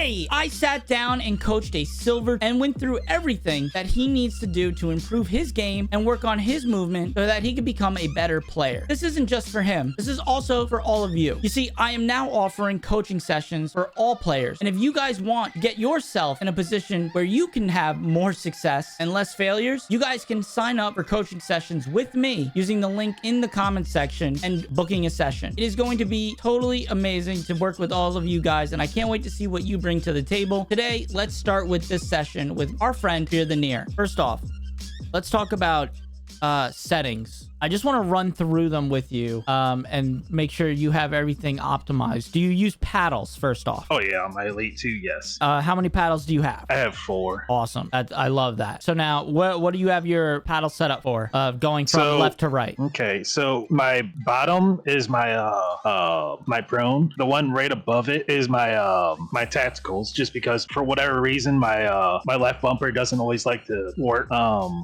Today, I sat down and coached a silver and went through everything that he needs to do to improve his game and work on his movement so that he can become a better player. This isn't just for him. This is also for all of you. You see, I am now offering coaching sessions for all players. And if you guys want to get yourself in a position where you can have more success and less failures, you guys can sign up for coaching sessions with me using the link in the comment section and booking a session. It is going to be totally amazing to work with all of you guys, and I can't wait to see what you bring to the table. Today, let's start with this session with our friend Fear the Near. First off, let's talk about settings. I just want to run through them with you and make sure you have everything optimized. Do you use paddles first off? Oh yeah, on my Elite 2, yes. How many paddles do you have? I have 4. Awesome. I love that. So now, what do you have your paddle set up for? Going from left to right. Okay, so my bottom is my my prone. The one right above it is my my tacticals, just because for whatever reason my my left bumper doesn't always like to work.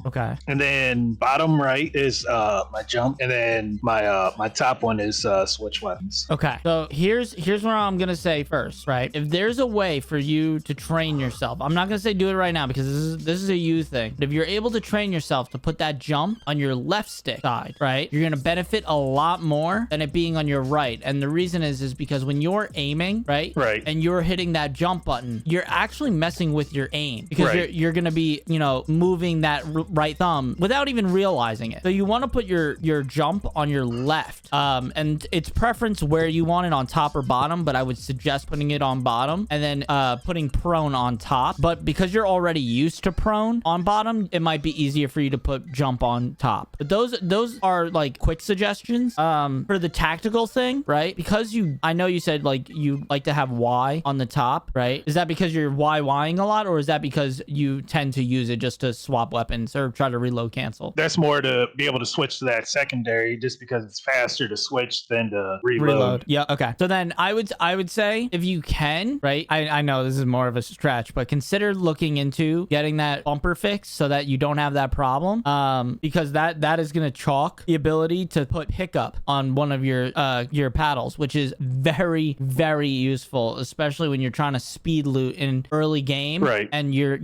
Okay. And then bottom right is my jump, and then my my top one is switch weapons. Okay, so here's what I'm gonna say first, right? If there's a way for you to train yourself, I'm not gonna say do it right now because this is a you thing, but if you're able to train yourself to put that jump on your left stick side, right, you're gonna benefit a lot more than it being on your right. And the reason is because when you're aiming, right, and you're hitting that jump button, you're actually messing with your aim because you're gonna be, you know, moving that right thumb without even realizing it. So you want to put your jump on your left, and it's preference where you want it, on top or bottom, but I would suggest putting it on bottom and then putting prone on top. But because you're already used to prone on bottom, it might be easier for you to put jump on top. But those are like quick suggestions. For the tactical thing, right, because I know you said like you like to have Y on the top, right? Is that because you're YYing a lot, or is that because you tend to use it just to swap weapons or try to reload cancel? That's more to be able to switch to that secondary, just because it's faster to switch than to reload. Yeah. Okay. So then I would say, if you can, right, I know this is more of a stretch, but consider looking into getting that bumper fixed so that you don't have that problem, because that is going to chalk the ability to put pickup on one of your paddles, which is very, very useful, especially when you're trying to speed loot in early game, right? And you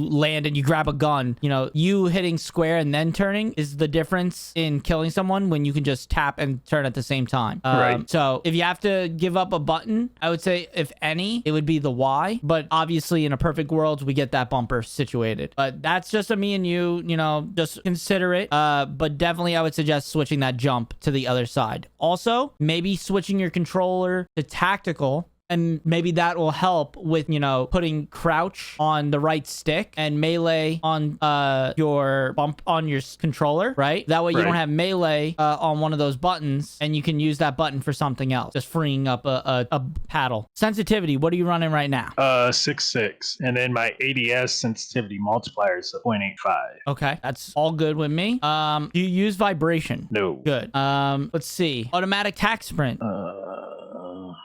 land and you grab a gun. You know, you hitting square and then turning is the difference in killing someone when you can just tap and turn at the same time. Right. So if you have to give up a button, I would say, if any, it would be the Y. But obviously, in a perfect world, we get that bumper situated. But that's just a me and you know, just consider it. But definitely, I would suggest switching that jump to the other side. Also, maybe switching your controller to tactical, and maybe that will help with, you know, putting crouch on the right stick and melee on your bump on your controller, right? That way you don't have melee on one of those buttons, and you can use that button for something else, just freeing up a paddle. Sensitivity, what are you running right now? 6.6, and then my ADS sensitivity multiplier is 0.85. Okay, that's all good with me. Do you use vibration? No. Good. Let's see. Automatic tack sprint.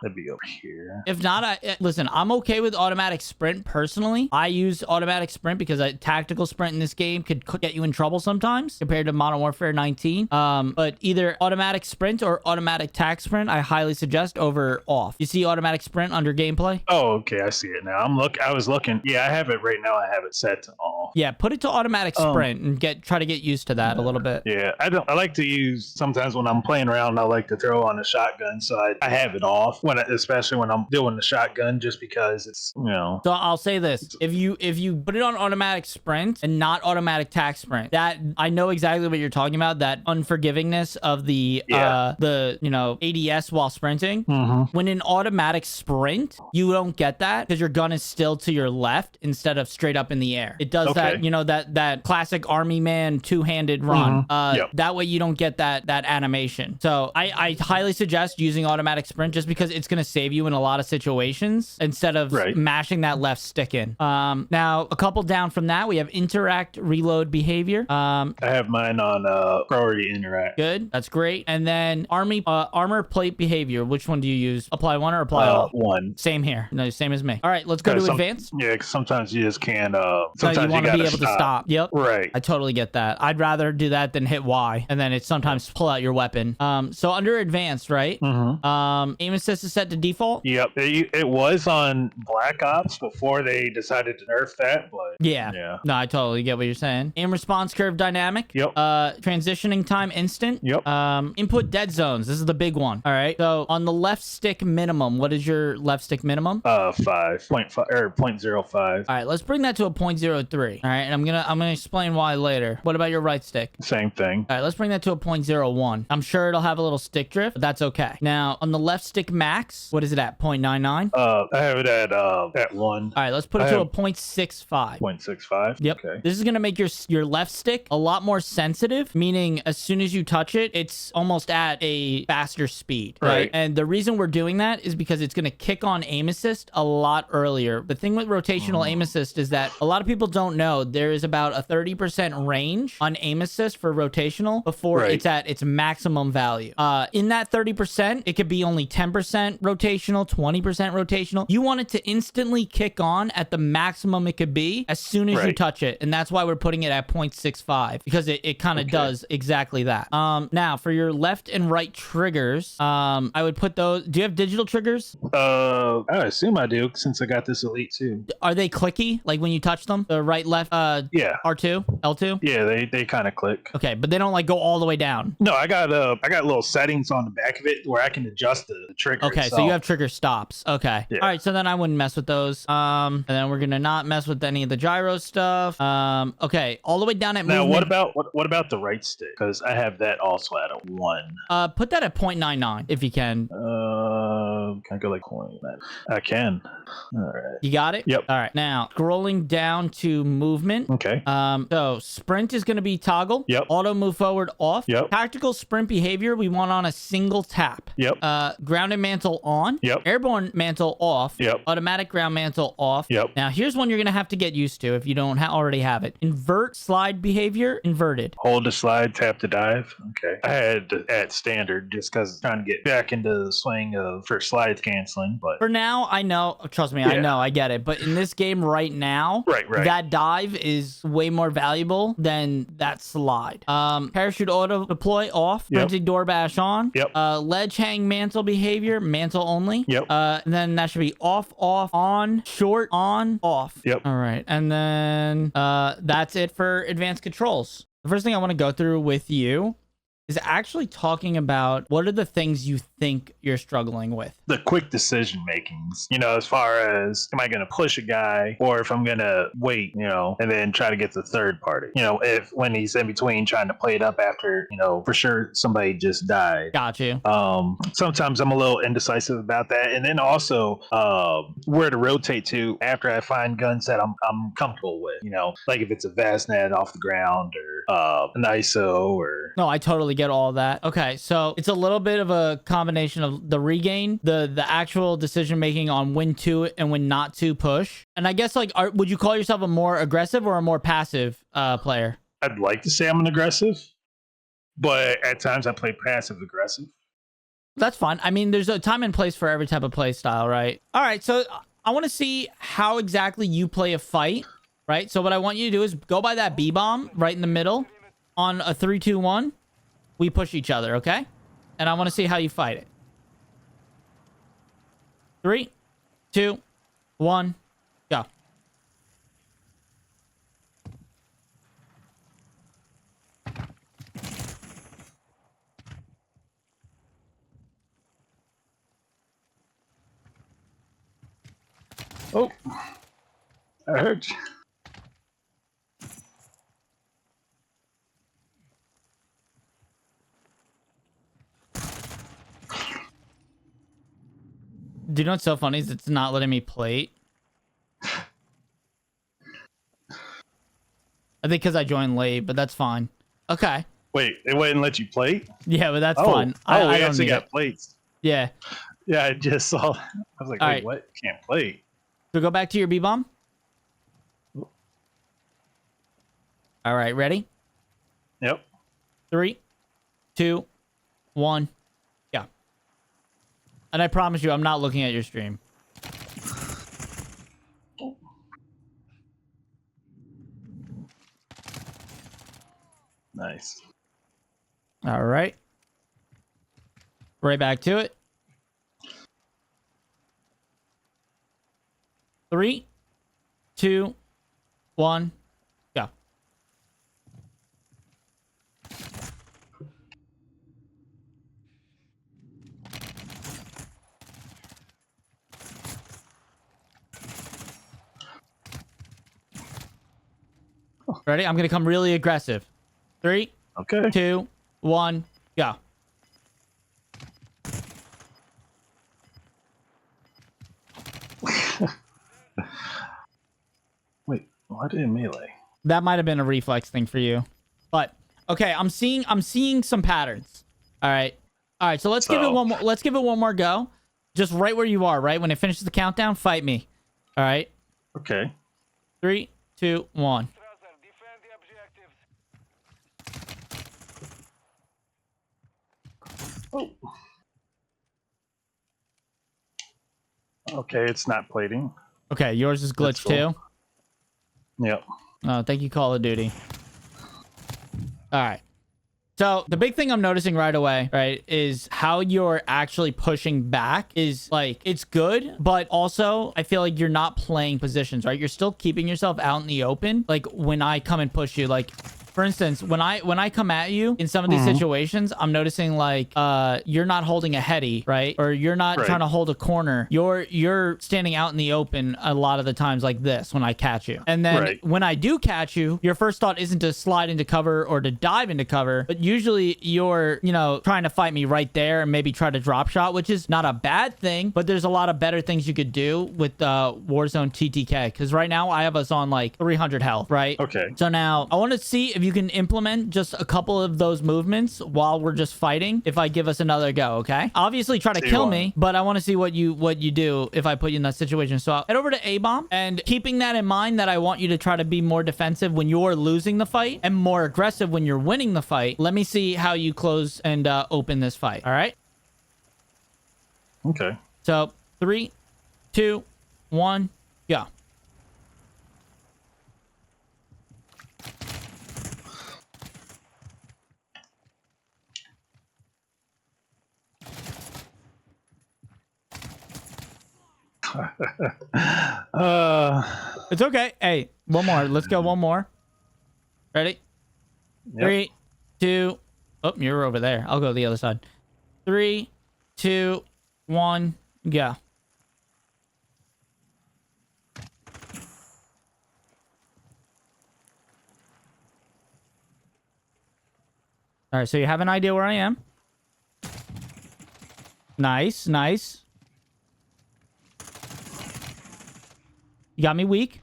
That'd be over here. If not, listen, I'm okay with automatic sprint personally. I use automatic sprint because a tactical sprint in this game could get you in trouble sometimes compared to Modern Warfare 19. But either automatic sprint or automatic tack sprint, I highly suggest over off. You see automatic sprint under gameplay? Oh, okay, I see it now. I was looking. Yeah, I have it right now. I have it set to all. Yeah, put it to automatic sprint and try to get used to that a little bit. Yeah, I like to use, sometimes when I'm playing around, I like to throw on a shotgun, so I have it off especially when I'm doing the shotgun, just because it's, you know. So I'll say this: if you put it on automatic sprint and not automatic tack sprint, that I know exactly what you're talking about. That unforgivingness of the you know, ADS while sprinting. When in automatic sprint, you don't get that because your gun is still to your left instead of straight up in the air. It does that, you know, that classic army man two-handed run. That way you don't get that animation. So I highly suggest using automatic sprint, just because it's going to save you in a lot of situations instead of mashing that left stick in. Now, a couple down from that, we have interact reload behavior. I have mine on priority interact. Good. That's great. And then armor plate behavior. Which one do you use? Apply one or apply all? One. Same here. No, same as me. All right, let's go to advanced. Yeah, because sometimes you just can't. Sometimes you want to be gotta able to stop. Yep. Right. I totally get that. I'd rather do that than hit Y, and then it sometimes pull out your weapon. So under advanced, right? Aim assist is set to default. Yep. It was on Black Ops before they decided to nerf that, but Yeah. No, I totally get what you're saying. Aim response curve dynamic. Yep. Transitioning time instant. Yep. Input dead zones. This is the big one. All right. So on the left stick minimum, what is your left stick minimum? 5.5 or 0.05. All right, let's bring that to a 0.03. All right, and I'm gonna explain why later. What about your right stick? Same thing. All right, let's bring that to a 0.01. I'm sure it'll have a little stick drift, but that's okay. Now, on the left stick max, what is it at? 0.99? I have it at 1. All right, let's put it to a 0.65. 0.65? Yep. Okay. This is going to make your left stick a lot more sensitive, meaning as soon as you touch it, it's almost at a faster speed, right? And the reason we're doing that is because it's going to kick on aim assist a lot earlier. The thing with rotational aim assist is that a lot of people don't know there is about a 30% range on aim assist for rotational before it's at its maximum value. In that 30%, it could be only 10% rotational, 20% rotational. You want it to instantly kick on at the maximum it could be as soon as you touch it. And that's why we're putting it at 0.65 because it kind of does exactly that. Now for your left and right triggers, I would put those. Do you have digital triggers? I assume I do since I got this Elite 2. Are they clicky? Like when you touch them? The right, left, yeah. R2, L2? Yeah, they kind of click. Okay, but they don't like go all the way down. No, I got little settings on the back of it where I can adjust the trigger. Okay, so you have trigger stops. Okay. Yeah. All right, so then I wouldn't mess with those. And then we're gonna not mess with any of the gyro stuff. Okay, all the way down at now, movement. what about the right stick? Because I have that also at a 1. Put that at 0.99 if you can. Can I go like 0.9? I can. All right. You got it? Yep. All right. Now, scrolling down to movement. Okay. So sprint is going to be toggle. Yep. Auto move forward off. Yep. Tactical sprint behavior we want on a single tap. Yep. Grounded mantle on. Yep. Airborne mantle off. Yep. Automatic ground mantle off. Yep. Now, here's one you're going to have to get used to if you don't already have it. Invert slide behavior, inverted. Hold to slide, tap to dive. Okay. I had at standard just because trying to get back into the swing for slide canceling. But for now, I know. Trust me, I know. I get it. But in this game right now, that dive is way more valuable than that slide. Parachute auto deploy off. Sprinting door bash on. Yep. Ledge hang mantle behavior, mantle only. Yep. And then that should be off, on, short, on, off. Yep. All right. And then that's it for advanced controls. The first thing I want to go through with you is actually talking about what are the things you think you're struggling with. The quick decision makings, as far as am I going to push a guy or if I'm going to wait, and then try to get the third party, if when he's in between trying to play it up after, for sure somebody just died. Got you. Sometimes I'm a little indecisive about that. And then also where to rotate to after I find guns that I'm comfortable with, like if it's a Vastnet off the ground or an ISO or... No, I totally get all that. Okay, so it's a little bit of a combination of the regain, the actual decision making on when to and when not to push. And I guess would you call yourself a more aggressive or a more passive player? I'd like to say I'm an aggressive, but at times I play passive aggressive. That's fine. I mean, there's a time and place for every type of play style, right? All right, so I want to see how exactly you play a fight, right? So what I want you to do is go by that B bomb right in the middle on a 3, 2, 1. We push each other, okay? And I want to see how you fight it. 3, 2, 1, go. Oh, I heard you. Do you know what's so funny is it's not letting me plate. I think because I joined late, but that's fine. Okay. Wait, it wouldn't let you plate? Yeah, but that's fine. I don't actually need got it. plates. Yeah. Yeah, I just saw. I was like, All wait, right. what? Can't plate. So go back to your B-bomb. All right, ready? Yep. 3, 2, 1, go. And I promise you, I'm not looking at your stream. Nice. All right. Right back to it. 3, 2, 1, go. Ready? I'm gonna come really aggressive. 3, Okay. 2, 1, go. Wait, why did it melee? That might have been a reflex thing for you. But okay, I'm seeing some patterns. All right. All right, so let's give it one more. Let's give it one more go. Just right where you are, right? When it finishes the countdown, fight me. All right. Okay. 3, 2, 1. Oh. Okay, it's not plating. Okay, yours is glitched too. Yep. Oh, thank you, Call of Duty. All right. So the big thing I'm noticing right away, right, is how you're actually pushing back is like, it's good, but also I feel like you're not playing positions, right? You're still keeping yourself out in the open. Like when I come and push you, like for instance, when I come at you in some of these situations, I'm noticing like you're not holding a heady, right? Or you're not trying to hold a corner. You're standing out in the open a lot of the times like this when I catch you. And then when I do catch you, your first thought isn't to slide into cover or to dive into cover, but usually you're, you know, trying to fight me right there and maybe try to drop shot, which is not a bad thing, but there's a lot of better things you could do with Warzone TTK. Because right now I have us on like 300 health, right? Okay. So now I want to see if you can implement just a couple of those movements while we're just fighting. If I give us another go, okay? Obviously try to kill me, but I want to see what you do if I put you in that situation. So I'll head over to A-bomb, and keeping that in mind that I want you to try to be more defensive when you're losing the fight and more aggressive when you're winning the fight. Let me see how you close and open this fight. All right? Okay. So 3, 2, 1, go. It's okay. Hey, one more. Let's go one more. Ready? Yep. 3, 2. Oh, you're over there. I'll go the other side. 3, 2, 1, go. All right, so you have an idea where I am. Nice, nice. You got me weak.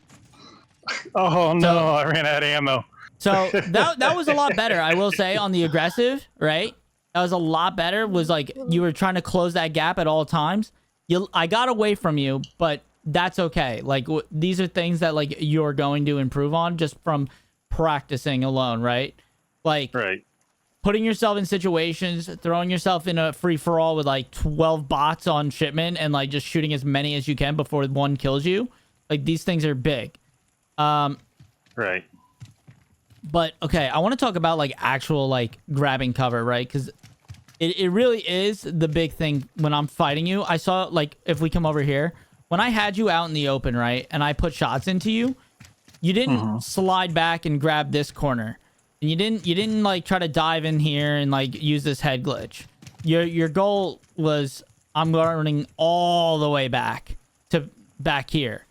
Oh no, I ran out of ammo. So that was a lot better, I will say, on the aggressive, right? That was a lot better. Was like you were trying to close that gap at all times. I got away from you, but that's okay. Like these are things that like you're going to improve on just from practicing alone, right? Like putting yourself in situations, throwing yourself in a free-for-all with like 12 bots on shipment and like just shooting as many as you can before one kills you. Like these things are big. Right. But okay, I want to talk about like actual like grabbing cover, right? Because it really is the big thing when I'm fighting you. I saw like if we come over here, when I had you out in the open, right, and I put shots into you, you didn't slide back and grab this corner, and you didn't like try to dive in here and like use this head glitch. Your goal was I'm running all the way back to back here,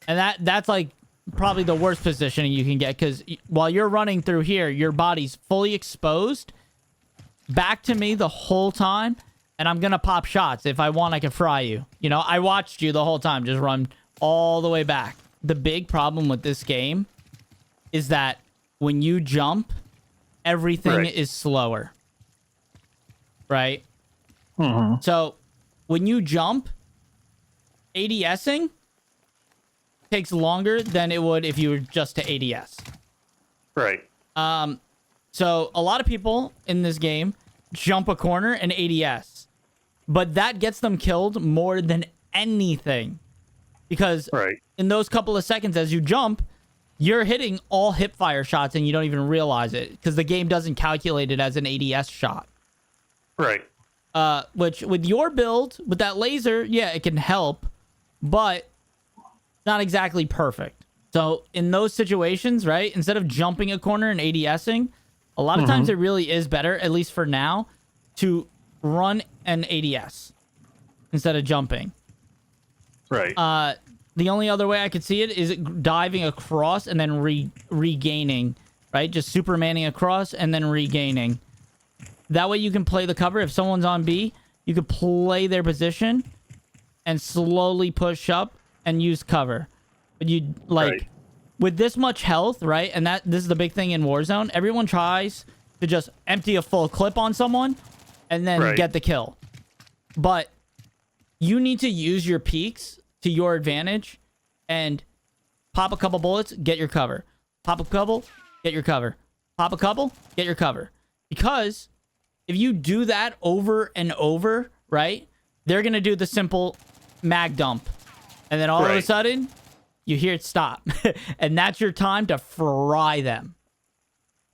and that's like probably the worst positioning you can get, because while you're running through here, your body's fully exposed back to me the whole time, and I'm gonna pop shots. If I want, I can fry you. You know, I watched you the whole time just run all the way back. The big problem with this game is that when you jump, everything is slower, right? So when you jump, ADSing takes longer than it would if you were just to ADS. Right. So a lot of people in this game jump a corner and ADS, but that gets them killed more than anything, because in those couple of seconds as you jump, you're hitting all hip fire shots and you don't even realize it because the game doesn't calculate it as an ADS shot. Right. Which with your build, with that laser, yeah, it can help, but not exactly perfect. So in those situations, right, instead of jumping a corner and ADSing, a lot of times it really is better, at least for now, to run an ADS instead of jumping. Right. The only other way I could see it is diving across and then regaining, right? Just supermaning across and then regaining. That way you can play the cover. If someone's on B, you could play their position and slowly push up and use cover. But you like with this much health, right? And this is the big thing in Warzone. Everyone tries to just empty a full clip on someone and then get the kill. But you need to use your peaks to your advantage and pop a couple bullets, get your cover. Pop a couple, get your cover. Pop a couple, get your cover. Because if you do that over and over, right, they're going to do the simple mag dump. And then all of a sudden, you hear it stop. And that's your time to fry them.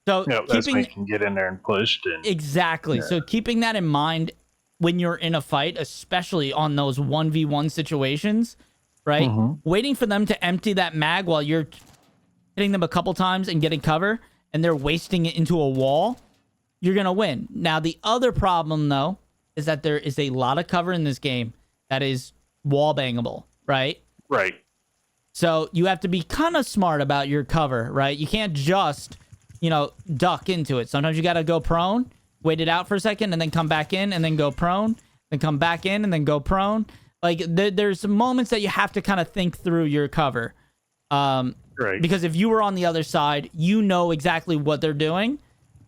So that's when you can get in there and push. Exactly. So keeping that in mind when you're in a fight, especially on those 1v1 situations, right? Waiting for them to empty that mag while you're hitting them a couple times and getting cover, and they're wasting it into a wall, you're going to win. Now, the other problem, though, is that there is a lot of cover in this game that is wall bangable, right? Right. So you have to be kind of smart about your cover, right? You can't just, duck into it. Sometimes you got to go prone, wait it out for a second, and then come back in, and then go prone, then come back in, and then go prone. Like, there's moments that you have to kind of think through your cover. Because if you were on the other side, you know exactly what they're doing,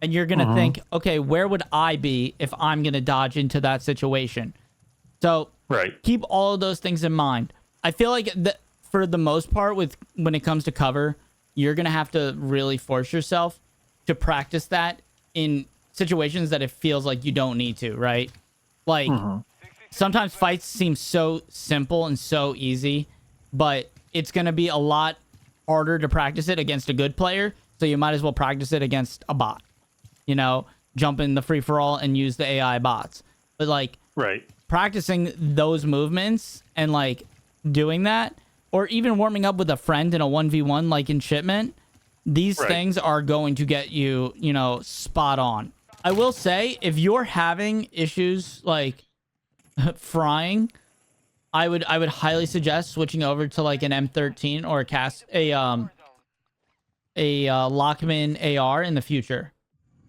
and you're going to think, okay, where would I be if I'm going to dodge into that situation? So keep all of those things in mind. I feel like for the most part, when it comes to cover, you're going to have to really force yourself to practice that in situations that it feels like you don't need to, right? Like, sometimes fights seem so simple and so easy, but it's going to be a lot harder to practice it against a good player, so you might as well practice it against a bot. Jump in the free-for-all and use the AI bots. But, like, practicing those movements and, like, doing that, or even warming up with a friend in a 1v1, like in Shipment, these things are going to get you, spot on. I will say, if you're having issues, like, frying, I would highly suggest switching over to, like, an M13 or a Lockman AR in the future.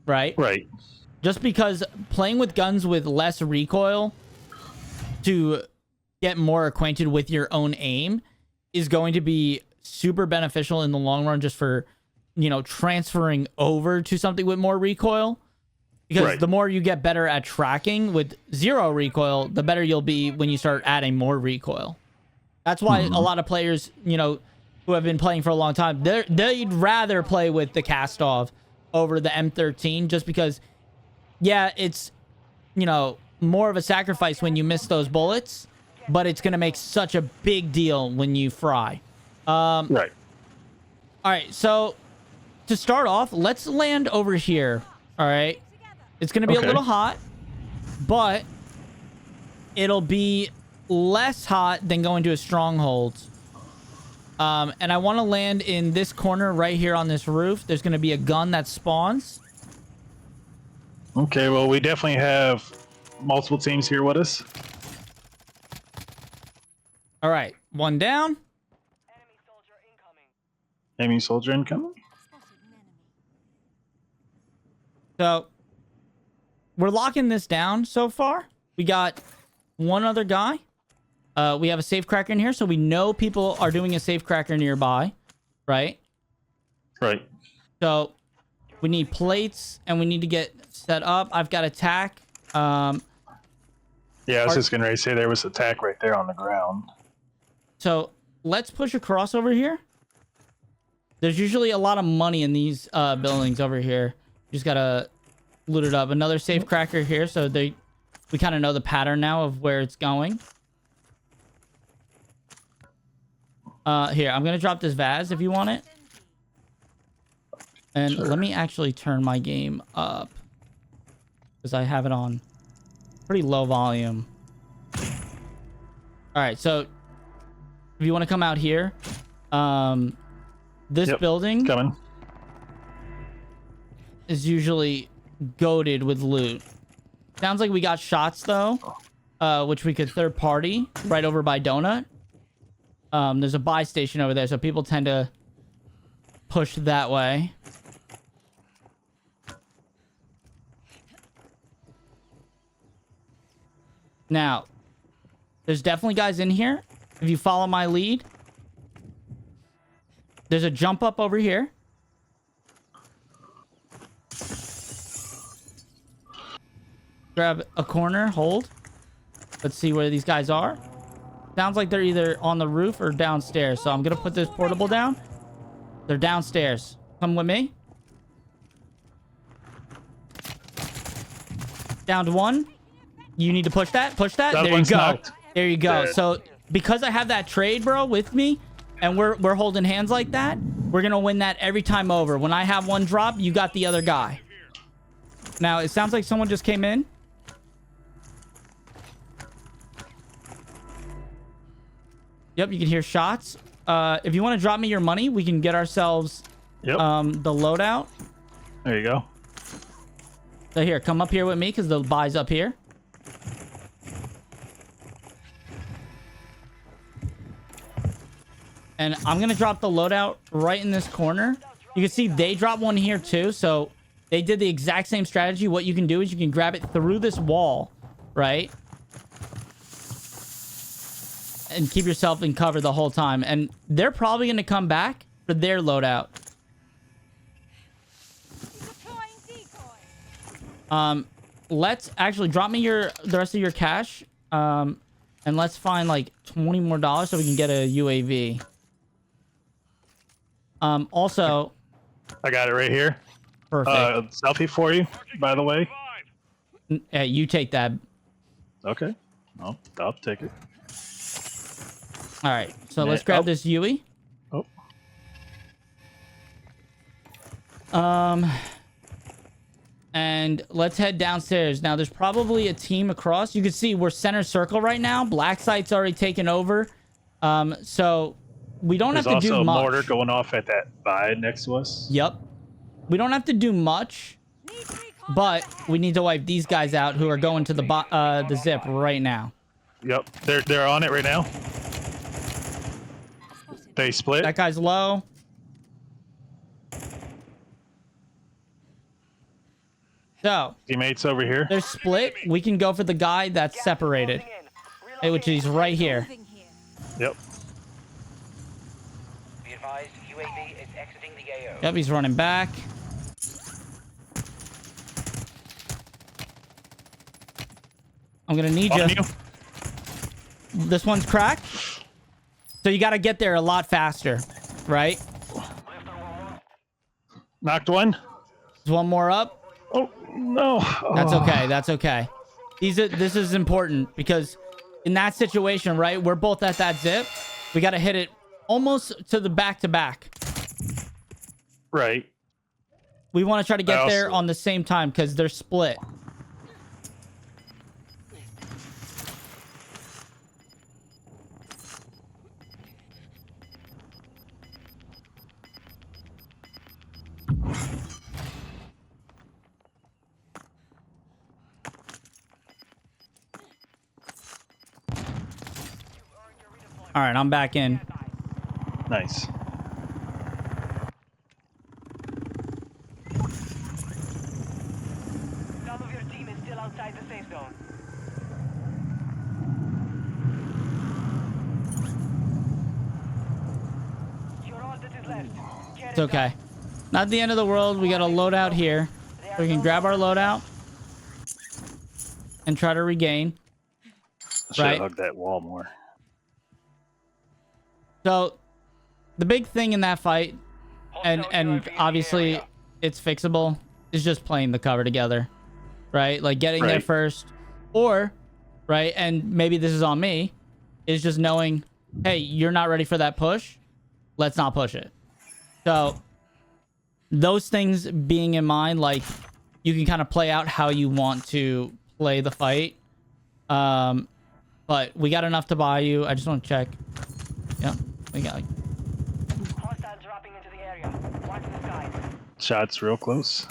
Right? Just because playing with guns with less recoil to get more acquainted with your own aim is going to be super beneficial in the long run, just for, transferring over to something with more recoil. Because the more you get better at tracking with zero recoil, the better you'll be when you start adding more recoil. That's why a lot of players, who have been playing for a long time, they'd rather play with the cast-off over the M13, just because, yeah, it's, more of a sacrifice when you miss those bullets, but it's going to make such a big deal when you fry. All right, so to start off, let's land over here. All right. It's going to be a little hot, but it'll be less hot than going to a stronghold. And I want to land in this corner right here on this roof. There's going to be a gun that spawns. Okay, well, we definitely have multiple teams here with us. All right, one down. Enemy soldier incoming. So we're locking this down so far. We got one other guy. We have a safecracker in here, so we know people are doing a safecracker nearby, right? So we need plates, and we need to get set up. I've got attack. Yeah, I was just going to say there was attack right there on the ground. So let's push across over here. There's usually a lot of money in these buildings over here. Just got to loot it up. Another safecracker here, so we kind of know the pattern now of where it's going. Here, I'm going to drop this vase if you want it. And Sure. let me actually turn my game up because I have it on pretty low volume. All right, so if you want to come out here, this Yep, building coming. is usually goated with loot. Sounds like we got shots though, which we could third party right over by Donut. There's a buy station over there, so people tend to push that way. Now, there's definitely guys in here. If you follow my lead, there's a jump up over here. Grab a corner, hold. Let's see where these guys are. Sounds like they're either on the roof or downstairs. So I'm going to put this portable down. They're downstairs. Come with me. Down to one. You need to push that. Push that. That There you one's go. knocked. There you go. Dead. So because I have that trade, bro, with me, and we're holding hands like that, we're going to win that every time over. When I have one drop, you got the other guy. Now, it sounds like someone just came in. Yep, you can hear shots. If you want to drop me your money, we can get ourselves Yep. the loadout. There you go. So here, come up here with me because the buy's up here. And I'm going to drop the loadout right in this corner. You can see they dropped one here too. So they did the exact same strategy. What you can do is you can grab it through this wall, right? And keep yourself in cover the whole time. And they're probably going to come back for their loadout. Let's actually drop me the rest of your cash. And let's find like $20 more so we can get a UAV. Also, I got it right here. perfect. Selfie for you, by the way. Yeah, you take that. Okay. I'll take it. All right. So let's grab this Yui. Oh. And let's head downstairs. Now, there's probably a team across. You can see we're center circle right now. Black site's already taken over. So we don't There's have to do also a much. mortar going off at that buy next to us. Yep. We don't have to do much, but we need to wipe these guys out who are going to the zip right now. Yep. They're on it right now. They split. That guy's low. So, Teammates over here. they're split. We can go for the guy that's separated, which is right here. Yep. Be advised, UAV is exiting the AO. Yep, he's running back. I'm gonna need On you. you. This one's cracked. So you gotta get there a lot faster, right? Knocked one. There's one more up. Oh no. That's Oh. okay. That's okay. This is important because in that situation, right? We're both at that zip. We got to hit it almost to the back-to-back. Right. We want to try to get I there also- on the same time because they're split. All right, I'm back in. Nice. Some of your team is still outside the safe zone. You're all that is left. Get It's it okay. done. Not the end of the world. We got a loadout here. So we can grab our loadout and try to regain. Should Right. have hugged that wall more. So the big thing in that fight, and obviously it's fixable, is just playing the cover together, right? Like getting there Right. first, or right, and maybe this is on me, is just knowing, hey, you're not ready for that push, let's not push it. So those things being in mind, like, you can kind of play out how you want to play the fight. But we got enough to buy you. I just want to check. Yep, we got. Hostiles dropping into the area. Watch the skies. Shots real close.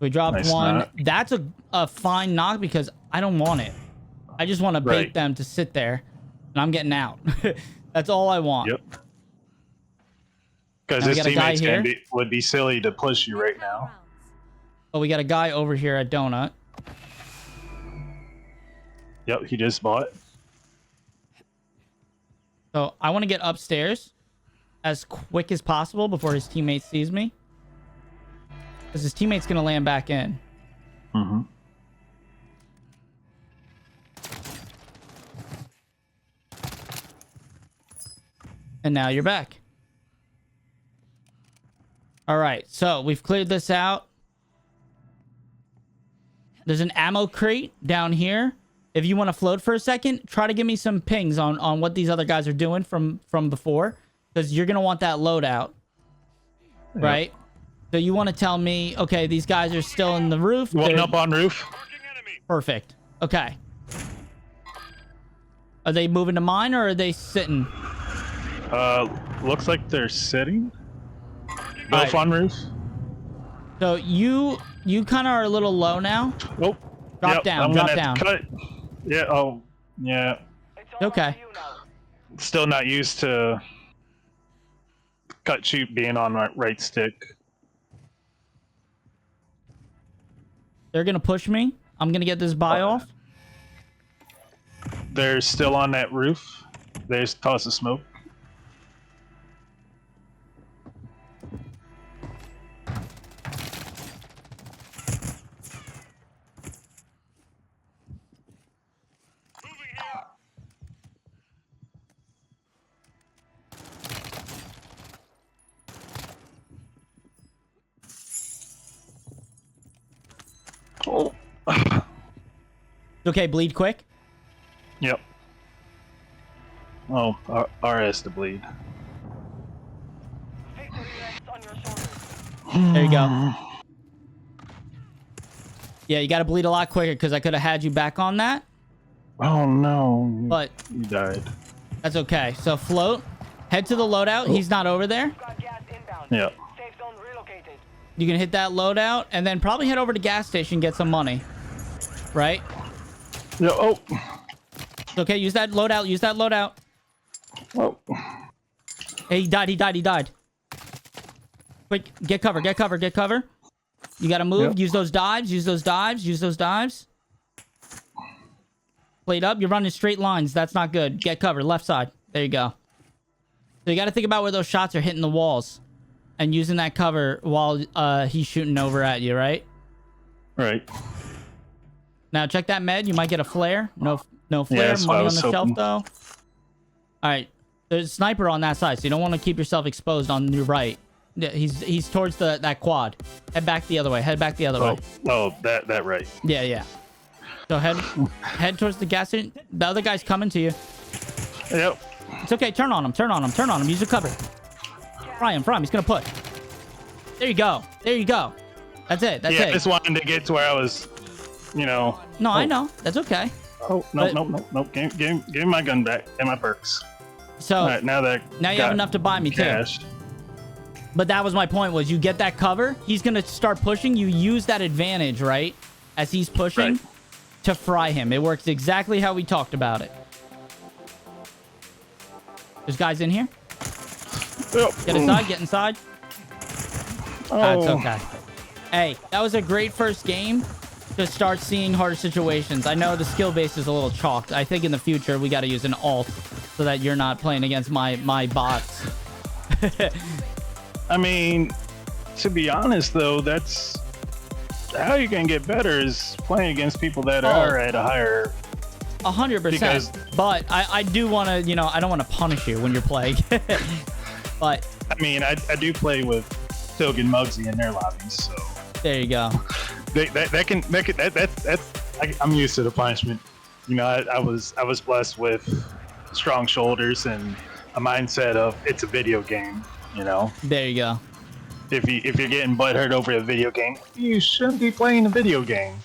We dropped Nice one. knock. That's a fine knock because I don't want it. I just want to bait Right. them to sit there, and I'm getting out. That's all I want. Yep. Because Now we his got a guy teammates here. would be silly to push you right now. Oh, we got a guy over here at Donut. Yep, he just bought. So I want to get upstairs as quick as possible before his teammate sees me. Because his teammate's going to land back in. Mm-hmm. And now you're back. All right, so we've cleared this out. There's an ammo crate down here. If you want to float for a second, try to give me some pings on what these other guys are doing from before. Because you're going to want that loadout. Right? So you want to tell me, okay, these guys are still in the roof. One They're- up on roof. Perfect. Okay. Are they moving to mine or are they sitting? Looks like they're sitting. Both Alright. on roof. So you kind of are a little low now. Oh. Drop Yep, down, I'm drop gonna down. Cut. Yeah. Oh. Yeah. It's all Okay. up to you now. Still not used to cut shoot being on my right stick. They're going to push me. I'm going to get this buy off. They're still on that roof. There's toss of smoke. Oh. Okay, bleed quick. Yep. Oh, RS to bleed. Victory rests on your shoulders. There you go. Yeah, you got to bleed a lot quicker because I could have had you back on that. Oh no. But You died. that's okay. So float. Head to the loadout. He's not over there. Got gas inbound. Yep. Safe zone relocated. You can hit that loadout and then probably head over to gas station, get some money. Right? Yeah. Oh. Okay, use that loadout. Use that loadout. Oh. Hey, he died. Quick, get cover, get cover, get cover. You gotta move. Yep. Use those dives. Played up. You're running straight lines. That's not good. Get cover. Left side. There you go. So you gotta think about where those shots are hitting the walls. And using that cover while he's shooting over at you, right? Right. Now check that med. You might get a flare. No flare. that's what I Money on was the shelf, hoping. though. Alright. There's a sniper on that side, so you don't want to keep yourself exposed on your right. Yeah, he's towards that quad. Head back the other way. Oh, that right. Yeah. So head towards the gas station. The other guy's coming to you. Yep. It's okay. Turn on him. Use the cover. Fry him. He's gonna put. There you go. That's it. I just wanted to get to where I was, No, I know. That's okay. Oh, no. Give me my gun back and my perks. So All right, now you have enough to buy me cash. too. But that was my point, was you get that cover, he's going to start pushing, you use that advantage, right? As he's pushing Right. to fry him. It works exactly how we talked about it. There's guys in here. Get inside. Oh. That's okay. Hey, that was a great first game to start seeing harder situations. I know the skill base is a little chalked. I think in the future we got to use an alt so that you're not playing against my bots. I mean, to be honest though, that's how you can get better is playing against people that are at a higher. 100%. Because- But I do want to, I don't want to punish you when you're playing. But I mean, I do play with Silg and Muggsy in their lobbies, so there you go. I'm used to the punishment. I was blessed with strong shoulders and a mindset of it's a video game. You know, There you go. if you're getting butthurt over a video game, you shouldn't be playing a video game.